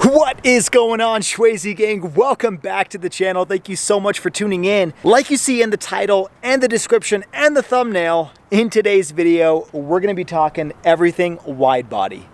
What is going on, Swayze gang? Welcome back to the channel. Thank you so much for tuning in. Like you see in the title and the description and the thumbnail, in today's video, we're going to be talking everything wide body.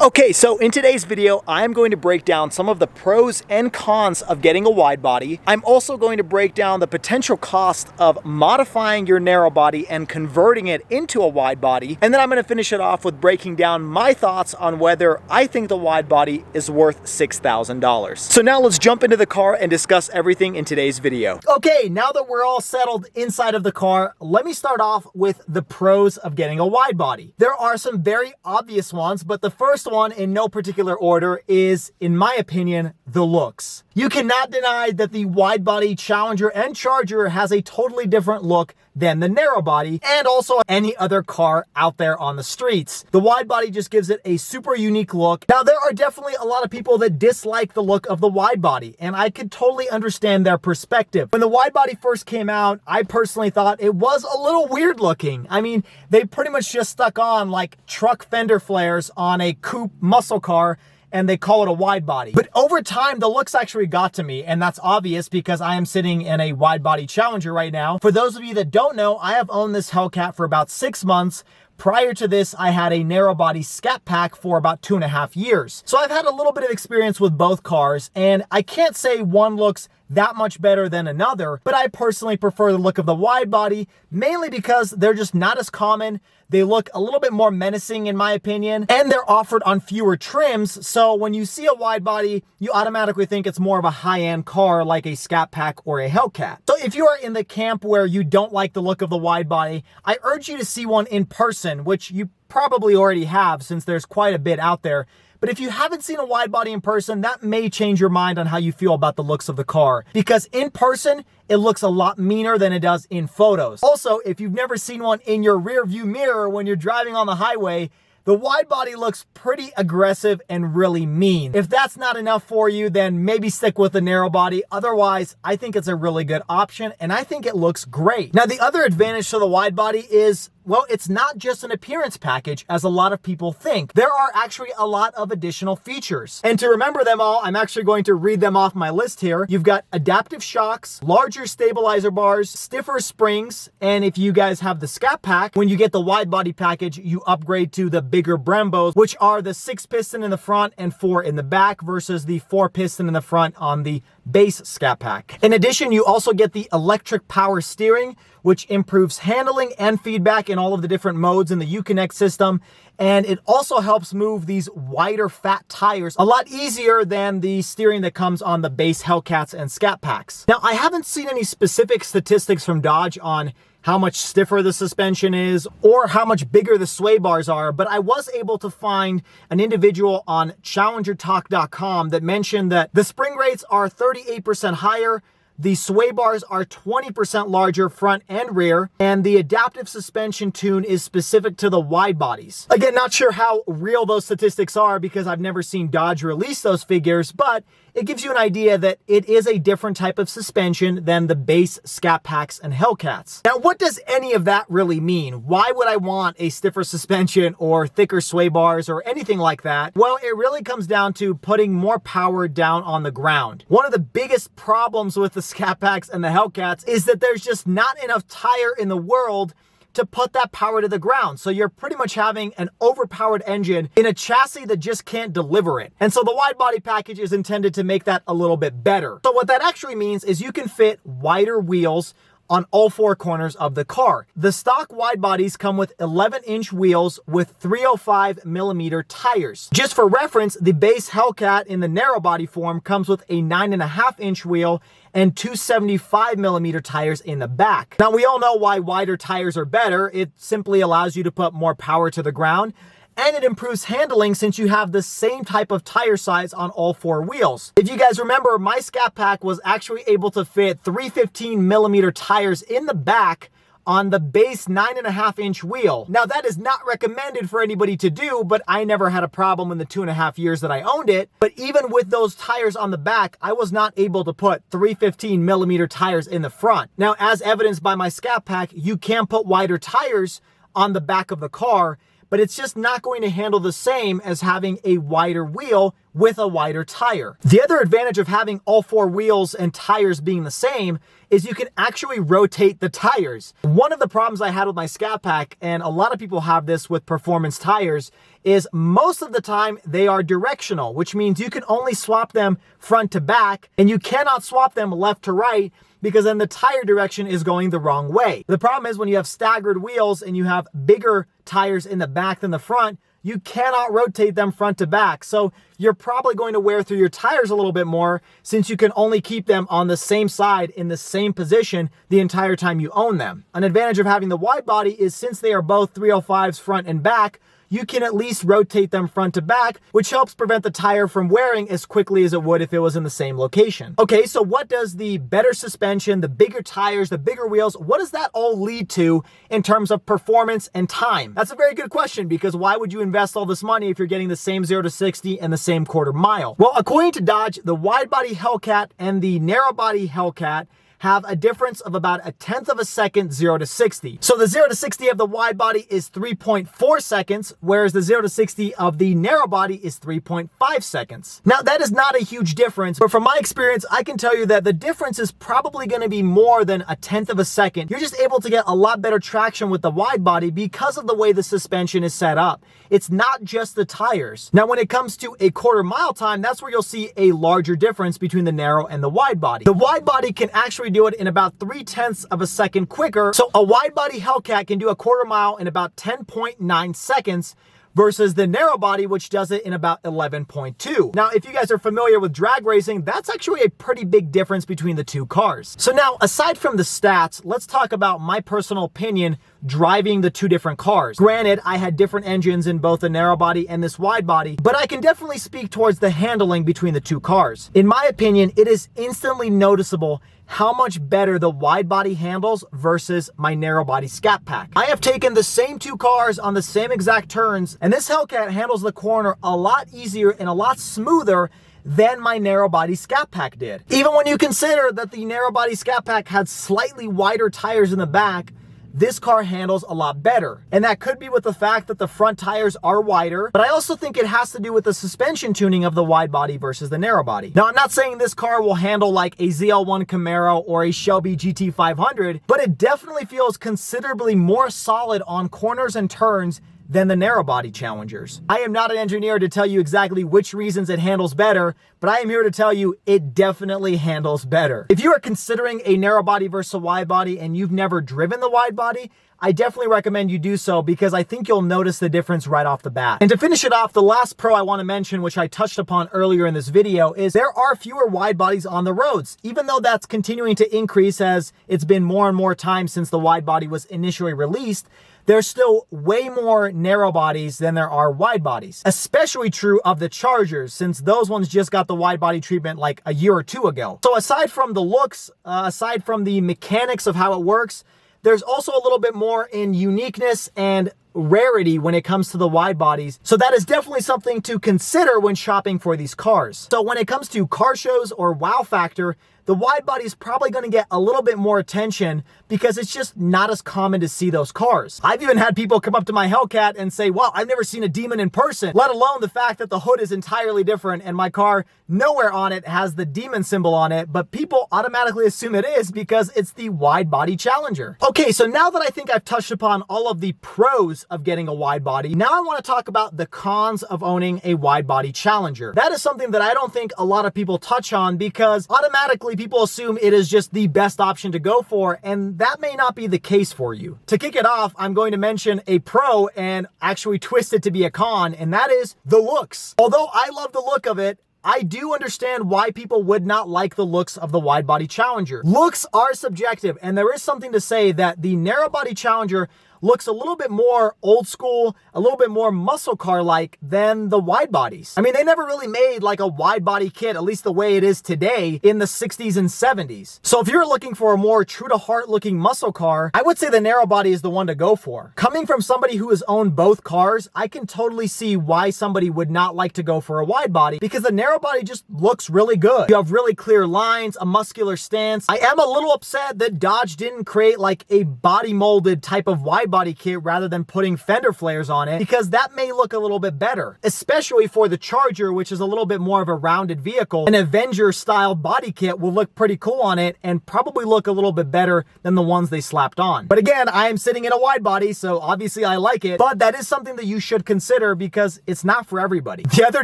Okay, so in today's video, I'm going to break down some of the pros and cons of getting a wide body. I'm also going to break down the potential cost of modifying your narrow body and converting it into a wide body. And then I'm going to finish it off with breaking down my thoughts on whether I think the wide body is worth $6,000. So now let's jump into the car and discuss everything in today's video. Okay, now that we're all settled inside of the car, let me start off with the pros of getting a wide body. There are some very obvious ones, but the first one in no particular order is, in my opinion, the looks. You cannot deny that the wide body Challenger and Charger has a totally different look than the narrow body and also any other car out there on the streets. The wide body just gives it a super unique look. Now, there are definitely a lot of people that dislike the look of the wide body, and I could totally understand their perspective. When the wide body first came out, I personally thought it was a little weird looking. I mean, they pretty much just stuck on like truck fender flares on a coupe muscle car and they call it a wide body. But over time, the looks actually got to me, and that's obvious because I am sitting in a wide body Challenger right now. For those of you that don't know, I have owned this Hellcat for about 6 months. Prior to this, I had a narrow body Scat Pack for about 2.5 years. So I've had a little bit of experience with both cars, and I can't say one looks that much better than another, but I personally prefer the look of the wide body, mainly because they're just not as common. They look a little bit more menacing in my opinion, and they're offered on fewer trims. So when you see a wide body, you automatically think it's more of a high-end car like a Scat Pack or a Hellcat. So if you are in the camp where you don't like the look of the wide body, I urge you to see one in person, which you probably already have since there's quite a bit out there. But if you haven't seen a wide body in person, that may change your mind on how you feel about the looks of the car. Because in person, it looks a lot meaner than it does in photos. Also, if you've never seen one in your rear view mirror when you're driving on the highway, the wide body looks pretty aggressive and really mean. If that's not enough for you, then maybe stick with the narrow body. Otherwise, I think it's a really good option, and I think it looks great. Now, the other advantage to the wide body is, well, it's not just an appearance package, as a lot of people think. There are actually a lot of additional features. And to remember them all, I'm actually going to read them off my list here. You've got adaptive shocks, larger stabilizer bars, stiffer springs, and if you guys have the Scat Pack, when you get the wide body package, you upgrade to the bigger Brembos, which are the 6 piston in the front and 4 in the back versus the 4 piston in the front on the base Scat Pack. In addition, you also get the electric power steering, which improves handling and feedback in all of the different modes in the Uconnect system. And it also helps move these wider fat tires a lot easier than the steering that comes on the base Hellcats and Scat Packs. Now, I haven't seen any specific statistics from Dodge on how much stiffer the suspension is or how much bigger the sway bars are, but I was able to find an individual on challengertalk.com that mentioned that the spring rates are 38% higher, the sway bars are 20% larger front and rear, and the adaptive suspension tune is specific to the wide bodies. Again, not sure how real those statistics are because I've never seen Dodge release those figures, but it gives you an idea that it is a different type of suspension than the base Scat Packs and Hellcats. Now, what does any of that really mean? Why would I want a stiffer suspension or thicker sway bars or anything like that? Well, it really comes down to putting more power down on the ground. One of the biggest problems with the Scat Packs and the Hellcats is that there's just not enough tire in the world to put that power to the ground. So you're pretty much having an overpowered engine in a chassis that just can't deliver it. And so the wide body package is intended to make that a little bit better. So what that actually means is you can fit wider wheels on all four corners of the car. The stock wide bodies come with 11-inch wheels with 305 millimeter tires. Just for reference, the base Hellcat in the narrow body form comes with a 9.5-inch wheel and 275 millimeter tires in the back. Now, we all know why wider tires are better. It simply allows you to put more power to the ground, and it improves handling since you have the same type of tire size on all four wheels. If you guys remember, my Scat Pack was actually able to fit 315 millimeter tires in the back on the base 9.5-inch wheel. Now, that is not recommended for anybody to do, but I never had a problem in the 2.5 years that I owned it. But even with those tires on the back, I was not able to put 315 millimeter tires in the front. Now, as evidenced by my Scat Pack, you can put wider tires on the back of the car, but it's just not going to handle the same as having a wider wheel with a wider tire. The other advantage of having all four wheels and tires being the same is you can actually rotate the tires. One of the problems I had with my Scat Pack, and a lot of people have this with performance tires, is most of the time they are directional, which means you can only swap them front to back, and you cannot swap them left to right, because then the tire direction is going the wrong way. The problem is when you have staggered wheels and you have bigger tires in the back than the front, you cannot rotate them front to back. So you're probably going to wear through your tires a little bit more since you can only keep them on the same side in the same position the entire time you own them. An advantage of having the wide body is since they are both 305s front and back, you can at least rotate them front to back, which helps prevent the tire from wearing as quickly as it would if it was in the same location. Okay, so what does the better suspension, the bigger tires, the bigger wheels, what does that all lead to in terms of performance and time? That's a very good question, because why would you invest all this money if you're getting the same 0 to 60 and the same quarter mile? Well, according to Dodge, the wide body Hellcat and the narrow body Hellcat have a difference of about 1/10 of a second 0 to 60. So the 0 to 60 of the wide body is 3.4 seconds, whereas the 0 to 60 of the narrow body is 3.5 seconds. Now, that is not a huge difference, but from my experience, I can tell you that the difference is probably going to be more than 1/10 of a second. You're just able to get a lot better traction with the wide body because of the way the suspension is set up. It's not just the tires. Now, when it comes to a quarter mile time, that's where you'll see a larger difference between the narrow and the wide body. The wide body can actually do it in about 3/10 of a second quicker. So a wide body Hellcat can do a quarter mile in about 10.9 seconds versus the narrow body, which does it in about 11.2. Now, if you guys are familiar with drag racing, that's actually a pretty big difference between the two cars. So now, aside from the stats, let's talk about my personal opinion driving the two different cars. Granted, I had different engines in both the narrow body and this wide body, but I can definitely speak towards the handling between the two cars. In my opinion, it is instantly noticeable how much better the wide body handles versus my narrow body Scat Pack. I have taken the same two cars on the same exact turns, and this Hellcat handles the corner a lot easier and a lot smoother than my narrow body Scat Pack did. Even when you consider that the narrow body Scat Pack had slightly wider tires in the back, this car handles a lot better. And that could be with the fact that the front tires are wider, but I also think it has to do with the suspension tuning of the wide body versus the narrow body. Now, I'm not saying this car will handle like a ZL1 Camaro or a Shelby GT500, but it definitely feels considerably more solid on corners and turns than the narrow body Challengers. I am not an engineer to tell you exactly which reasons it handles better, but I am here to tell you it definitely handles better. If you are considering a narrow body versus a wide body and you've never driven the wide body, I definitely recommend you do so because I think you'll notice the difference right off the bat. And to finish it off, the last pro I want to mention, which I touched upon earlier in this video, is there are fewer wide bodies on the roads. Even though that's continuing to increase as it's been more and more time since the wide body was initially released, there's still way more narrow bodies than there are wide bodies. Especially true of the Chargers, since those ones just got the wide body treatment like a year or two ago. So aside from the looks, aside from the mechanics of how it works, there's also a little bit more in uniqueness and rarity when it comes to the wide bodies. So that is definitely something to consider when shopping for these cars. So when it comes to car shows or wow factor, the wide body is probably going to get a little bit more attention because it's just not as common to see those cars. I've even had people come up to my Hellcat and say, wow, I've never seen a Demon in person, let alone the fact that the hood is entirely different and my car nowhere on it has the Demon symbol on it, but people automatically assume it is because it's the wide body Challenger. Okay, so now that I think I've touched upon all of the pros of getting a wide body, now I want to talk about the cons of owning a wide body Challenger. That is something that I don't think a lot of people touch on because automatically people assume it is just the best option to go for, and that may not be the case for you. To kick it off, I'm going to mention a pro and actually twist it to be a con, and that is the looks. Although I love the look of it, I do understand why people would not like the looks of the wide-body Challenger. Looks are subjective, and there is something to say that the narrow-body Challenger looks a little bit more old school, a little bit more muscle car-like than the wide bodies. I mean, they never really made like a wide body kit, at least the way it is today, in the 60s and 70s. So if you're looking for a more true to heart looking muscle car, I would say the narrow body is the one to go for. Coming from somebody who has owned both cars, I can totally see why somebody would not like to go for a wide body, because the narrow body just looks really good. You have really clear lines, a muscular stance. I am a little upset that Dodge didn't create like a body molded type of wide body kit rather than putting fender flares on it, because that may look a little bit better, especially for the Charger, which is a little bit more of a rounded vehicle. An Avenger style body kit will look pretty cool on it and probably look a little bit better than the ones they slapped on. But again, I am sitting in a wide body, so obviously I like it, but that is something that you should consider because it's not for everybody. The other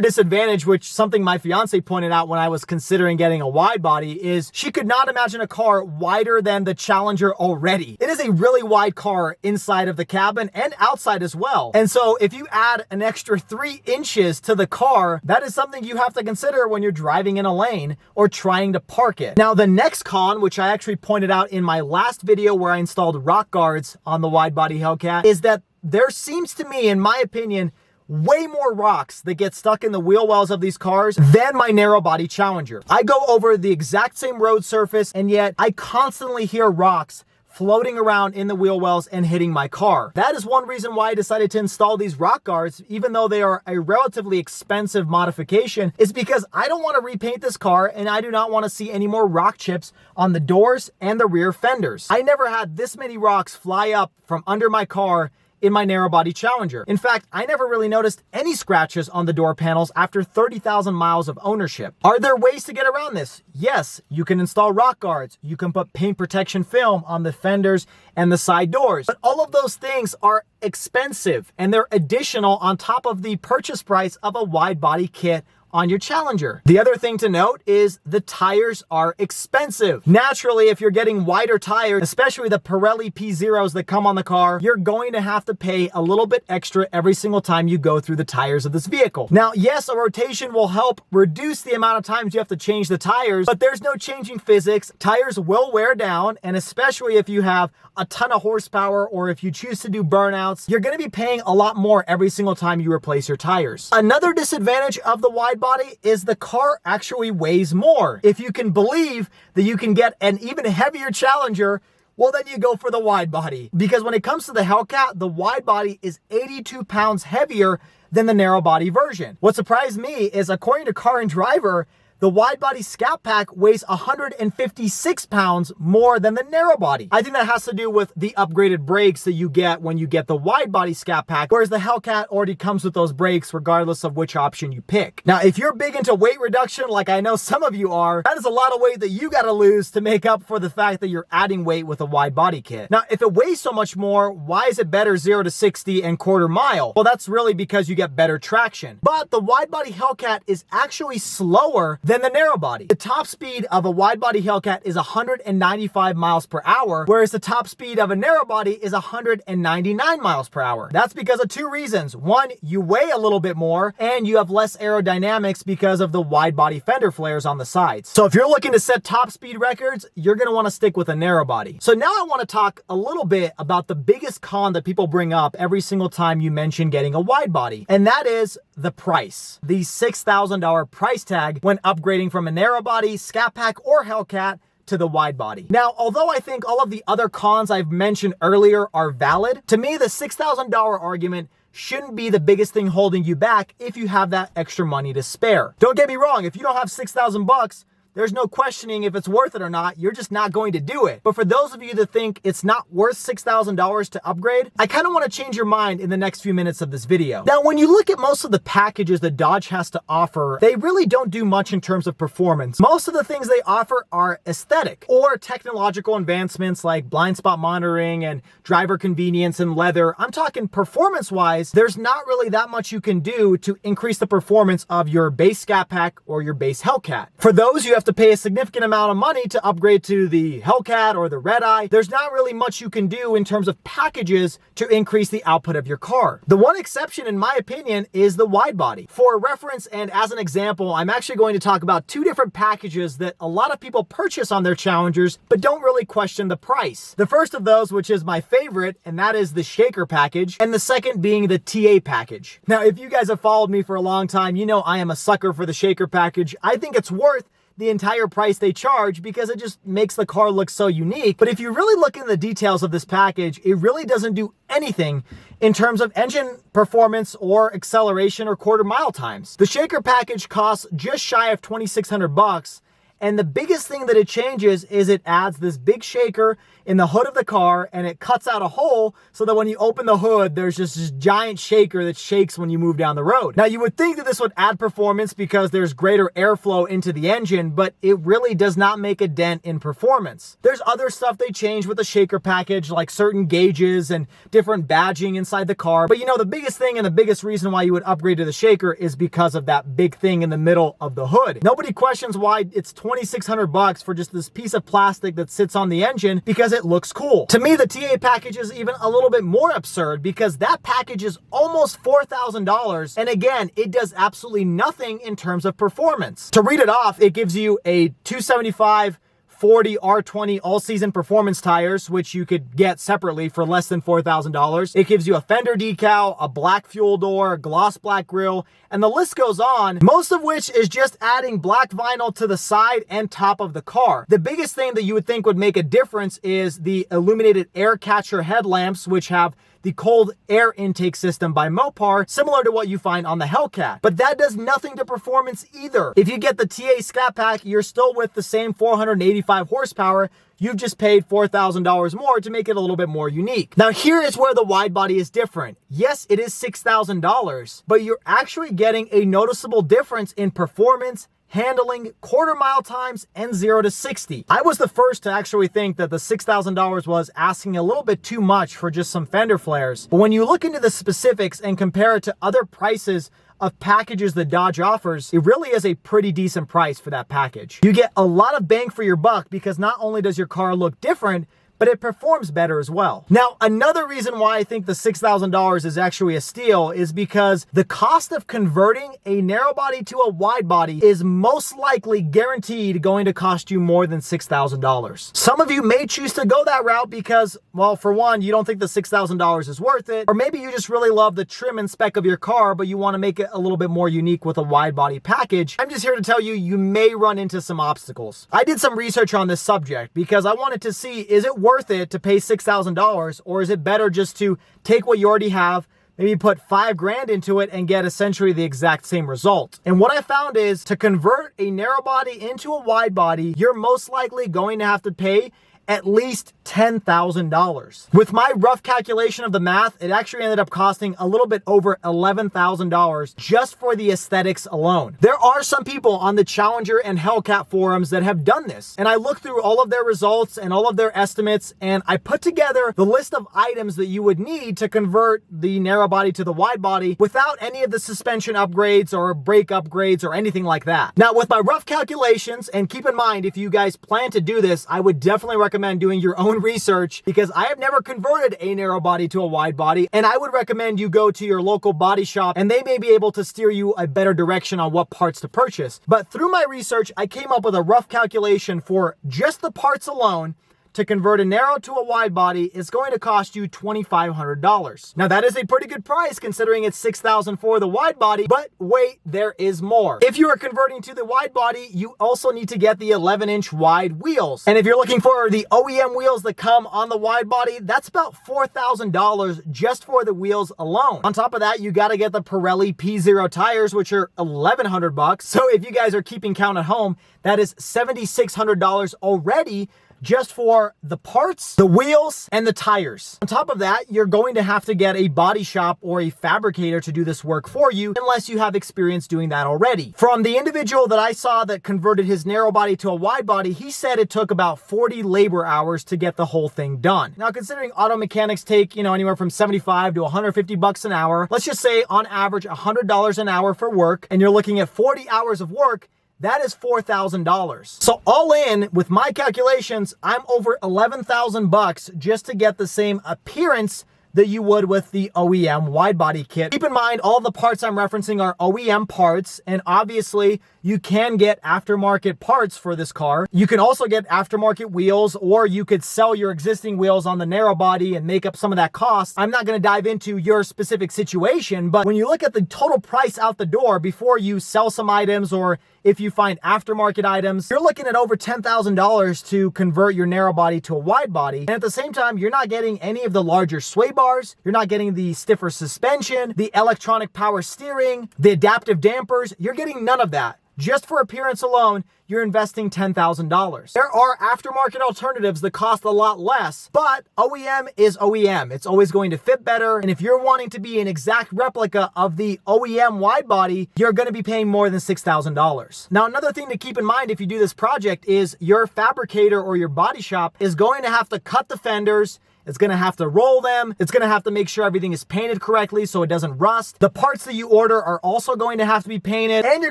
disadvantage, which something my fiance pointed out when I was considering getting a wide body, is she could not imagine a car wider than the Challenger already. It is a really wide car inside of the cabin and outside as well. And so if you add an extra 3 inches to the car, that is something you have to consider when you're driving in a lane or trying to park it. Now, the next con, which I actually pointed out in my last video where I installed rock guards on the wide body Hellcat, is that there seems to me, in my opinion, way more rocks that get stuck in the wheel wells of these cars than my narrow body Challenger. I go over the exact same road surface, and yet I constantly hear rocks floating around in the wheel wells and hitting my car. That is one reason why I decided to install these rock guards, even though they are a relatively expensive modification, is because I don't want to repaint this car and I do not want to see any more rock chips on the doors and the rear fenders. I never had this many rocks fly up from under my car in my narrow body Challenger. In fact, I never really noticed any scratches on the door panels after 30,000 miles of ownership. Are there ways to get around this? Yes, you can install rock guards. You can put paint protection film on the fenders and the side doors. But all of those things are expensive and they're additional on top of the purchase price of a wide body kit on your Challenger. The other thing to note is the tires are expensive. Naturally, if you're getting wider tires, especially the Pirelli P0s that come on the car, you're going to have to pay a little bit extra every single time you go through the tires of this vehicle. Now, yes, a rotation will help reduce the amount of times you have to change the tires, but there's no changing physics. Tires will wear down, and especially if you have a ton of horsepower or if you choose to do burnouts, you're going to be paying a lot more every single time you replace your tires. Another disadvantage of the wide body is the car actually weighs more. If you can believe that you can get an even heavier Challenger, well, then you go for the wide body. Because when it comes to the Hellcat, the wide body is 82 pounds heavier than the narrow body version. What surprised me is, according to Car and Driver, the wide body Scat Pack weighs 156 pounds more than the narrow body. I think that has to do with the upgraded brakes that you get when you get the wide body Scat Pack, whereas the Hellcat already comes with those brakes regardless of which option you pick. Now, if you're big into weight reduction, like I know some of you are, that is a lot of weight that you gotta lose to make up for the fact that you're adding weight with a wide body kit. Now, if it weighs so much more, why is it better 0 to 60 and quarter mile? Well, that's really because you get better traction. But the wide body Hellcat is actually slower than the narrow body. The top speed of a wide body Hellcat is 195 miles per hour, whereas the top speed of a narrow body is 199 miles per hour. That's because of 2 reasons. One, you weigh a little bit more and you have less aerodynamics because of the wide body fender flares on the sides. So if you're looking to set top speed records, you're going to want to stick with a narrow body. So now I want to talk a little bit about the biggest con that people bring up every single time you mention getting a wide body, and that is the price. The $6,000 price tag when upgrading from a narrow body, Scat Pack, or Hellcat to the wide body. Now, although I think all of the other cons I've mentioned earlier are valid, to me the $6,000 argument shouldn't be the biggest thing holding you back if you have that extra money to spare. Don't get me wrong, if you don't have 6,000 bucks, there's no questioning if it's worth it or not. You're just not going to do it. But for those of you that think it's not worth $6,000 to upgrade, I kind of want to change your mind in the next few minutes of this video. Now, when you look at most of the packages that Dodge has to offer, they really don't do much in terms of performance. Most of the things they offer are aesthetic or technological advancements like blind spot monitoring and driver convenience and leather. I'm talking performance-wise, there's not really that much you can do to increase the performance of your base Scat Pack or your base Hellcat. For those, you have to pay a significant amount of money to upgrade to the Hellcat or the Red Eye, there's not really much you can do in terms of packages to increase the output of your car. The one exception, in my opinion, is the Widebody. For reference and as an example, I'm actually going to talk about two different packages that a lot of people purchase on their Challengers, but don't really question the price. The first of those, which is my favorite, and that is the Shaker package, and the second being the TA package. Now, if you guys have followed me for a long time, you know I am a sucker for the Shaker package. I think it's worth the entire price they charge because it just makes the car look so unique. But if you really look into the details of this package, it really doesn't do anything in terms of engine performance or acceleration or quarter mile times. The Shaker package costs just shy of $2,600. And the biggest thing that it changes is it adds this big shaker in the hood of the car, and it cuts out a hole so that when you open the hood, there's just this giant shaker that shakes when you move down the road. Now, you would think that this would add performance because there's greater airflow into the engine, but it really does not make a dent in performance. There's other stuff they change with the Shaker package, like certain gauges and different badging inside the car. But you know, the biggest thing and the biggest reason why you would upgrade to the Shaker is because of that big thing in the middle of the hood. Nobody questions why it's $2,600 for just this piece of plastic that sits on the engine because it looks cool. To me, the TA package is even a little bit more absurd because that package is almost $4,000. And again, it does absolutely nothing in terms of performance. To read it off, it gives you a 275 40 R20 all-season performance tires, which you could get separately for less than $4,000. It gives you a fender decal, a black fuel door, gloss black grille, and the list goes on, most of which is just adding black vinyl to the side and top of the car. The biggest thing that you would think would make a difference is the illuminated air catcher headlamps, which have the cold air intake system by Mopar, similar to what you find on the Hellcat. But that does nothing to performance either. If you get the TA Scat Pack, you're still with the same 485 horsepower. You've just paid $4,000 more to make it a little bit more unique. Now, here is where the Widebody is different. Yes, it is $6,000, but you're actually getting a noticeable difference in performance, handling, quarter mile times, and 0 to 60. I was the first to actually think that the $6,000 was asking a little bit too much for just some fender flares. But when you look into the specifics and compare it to other prices of packages that Dodge offers, it really is a pretty decent price for that package. You get a lot of bang for your buck because not only does your car look different, but it performs better as well. Now, another reason why I think the $6,000 is actually a steal is because the cost of converting a narrow body to a wide body is most likely guaranteed going to cost you more than $6,000. Some of you may choose to go that route because, well, for one, you don't think the $6,000 is worth it, or maybe you just really love the trim and spec of your car, but you want to make it a little bit more unique with a wide body package. I'm just here to tell you, you may run into some obstacles. I did some research on this subject because I wanted to see, is it worth it to pay $6,000, or is it better just to take what you already have, maybe put $5,000 into it and get essentially the exact same result? And what I found is to convert a narrow body into a wide body, you're most likely going to have to pay at least $10,000. With my rough calculation of the math, it actually ended up costing a little bit over $11,000 just for the aesthetics alone. There are some people on the Challenger and Hellcat forums that have done this, and I looked through all of their results and all of their estimates, and I put together the list of items that you would need to convert the narrow body to the wide body without any of the suspension upgrades or brake upgrades or anything like that. Now, with my rough calculations, and keep in mind, if you guys plan to do this, I would definitely recommend doing your own research because I have never converted a narrow body to a wide body, and I would recommend you go to your local body shop and they may be able to steer you a better direction on what parts to purchase. But through my research, I came up with a rough calculation for just the parts alone. To convert a narrow to a wide body is going to cost you $2,500. Now, that is a pretty good price considering it's $6,000 for the wide body, but wait, there is more. If you are converting to the wide body, you also need to get the 11-inch wide wheels. And if you're looking for the OEM wheels that come on the wide body, that's about $4,000 just for the wheels alone. On top of that, you got to get the Pirelli P0 tires, which are $1,100. So if you guys are keeping count at home, that is $7,600 already just for the parts, the wheels, and the tires. On top of that, you're going to have to get a body shop or a fabricator to do this work for you unless you have experience doing that already. From the individual that I saw that converted his narrow body to a wide body, he said it took about 40 labor hours to get the whole thing done. Now, considering auto mechanics take, anywhere from 75 to 150 bucks an hour, let's just say on average $100 an hour for work, and you're looking at 40 hours of work, that is $4,000. So all in, with my calculations, I'm over $11,000 just to get the same appearance that you would with the OEM widebody kit. Keep in mind, all the parts I'm referencing are OEM parts, and obviously you can get aftermarket parts for this car. You can also get aftermarket wheels, or you could sell your existing wheels on the narrow body and make up some of that cost. I'm not gonna dive into your specific situation, but when you look at the total price out the door before you sell some items, or if you find aftermarket items, you're looking at over $10,000 to convert your narrow body to a wide body. And at the same time, you're not getting any of the larger sway bars. You're not getting the stiffer suspension, the electronic power steering, the adaptive dampers. You're getting none of that. Just for appearance alone, you're investing $10,000. There are aftermarket alternatives that cost a lot less, but OEM is OEM. It's always going to fit better. And if you're wanting to be an exact replica of the OEM widebody, you're going to be paying more than $6,000. Now, another thing to keep in mind if you do this project is your fabricator or your body shop is going to have to cut the fenders. It's gonna have to roll them. It's gonna have to make sure everything is painted correctly so it doesn't rust. The parts that you order are also going to have to be painted, and you're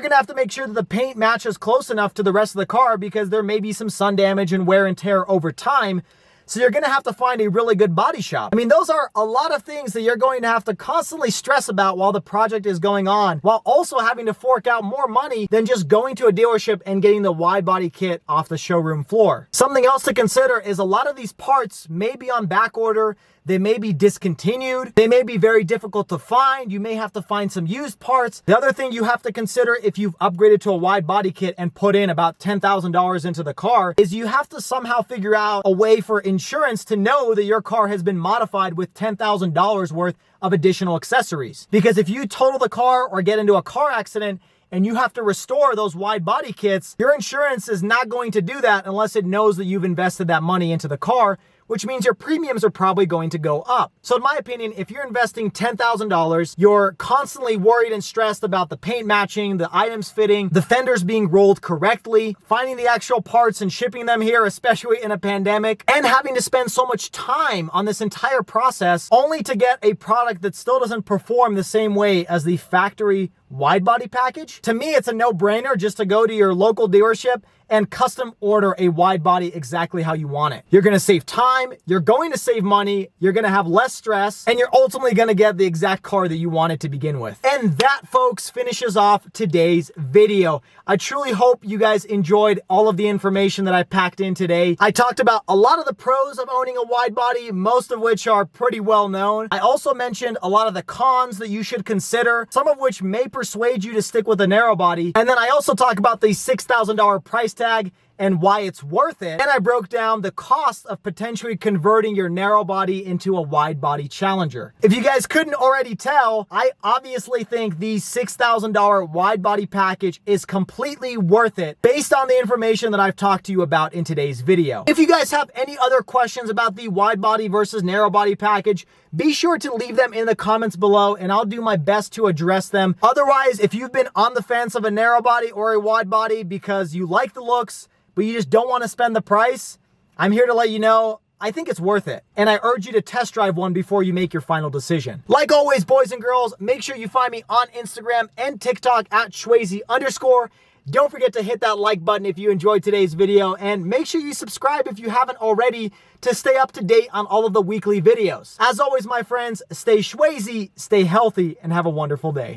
gonna have to make sure that the paint matches close enough to the rest of the car because there may be some sun damage and wear and tear over time. So you're gonna have to find a really good body shop. I mean, those are a lot of things that you're going to have to constantly stress about while the project is going on, while also having to fork out more money than just going to a dealership and getting the wide body kit off the showroom floor. Something else to consider is a lot of these parts may be on back order. They may be discontinued. They may be very difficult to find. You may have to find some used parts. The other thing you have to consider if you've upgraded to a wide body kit and put in about $10,000 into the car is you have to somehow figure out a way for insurance to know that your car has been modified with $10,000 worth of additional accessories. Because if you total the car or get into a car accident and you have to restore those wide body kits, your insurance is not going to do that unless it knows that you've invested that money into the car, which means your premiums are probably going to go up. So in my opinion, if you're investing $10,000, you're constantly worried and stressed about the paint matching, the items fitting, the fenders being rolled correctly, finding the actual parts and shipping them here, especially in a pandemic, and having to spend so much time on this entire process only to get a product that still doesn't perform the same way as the factory wide body package. To me, it's a no-brainer just to go to your local dealership and custom order a wide body exactly how you want it. You're gonna save time, you're going to save money, you're gonna have less stress, and you're ultimately gonna get the exact car that you wanted to begin with. And that, folks, finishes off today's video. I truly hope you guys enjoyed all of the information that I packed in today. I talked about a lot of the pros of owning a wide body, most of which are pretty well known. I also mentioned a lot of the cons that you should consider, some of which may persuade you to stick with a narrow body. And then I also talk about the $6,000 price tag and why it's worth it. And I broke down the cost of potentially converting your narrow body into a wide body Challenger. If you guys couldn't already tell, I obviously think the $6,000 wide body package is completely worth it based on the information that I've talked to you about in today's video. If you guys have any other questions about the wide body versus narrow body package, be sure to leave them in the comments below and I'll do my best to address them. Otherwise, if you've been on the fence of a narrow body or a wide body because you like the looks, but you just don't want to spend the price, I'm here to let you know, I think it's worth it. And I urge you to test drive one before you make your final decision. Like always, boys and girls, make sure you find me on Instagram and TikTok at Schwazy_. Don't forget to hit that like button if you enjoyed today's video, and make sure you subscribe if you haven't already to stay up to date on all of the weekly videos. As always, my friends, stay Schwazy, stay healthy, and have a wonderful day.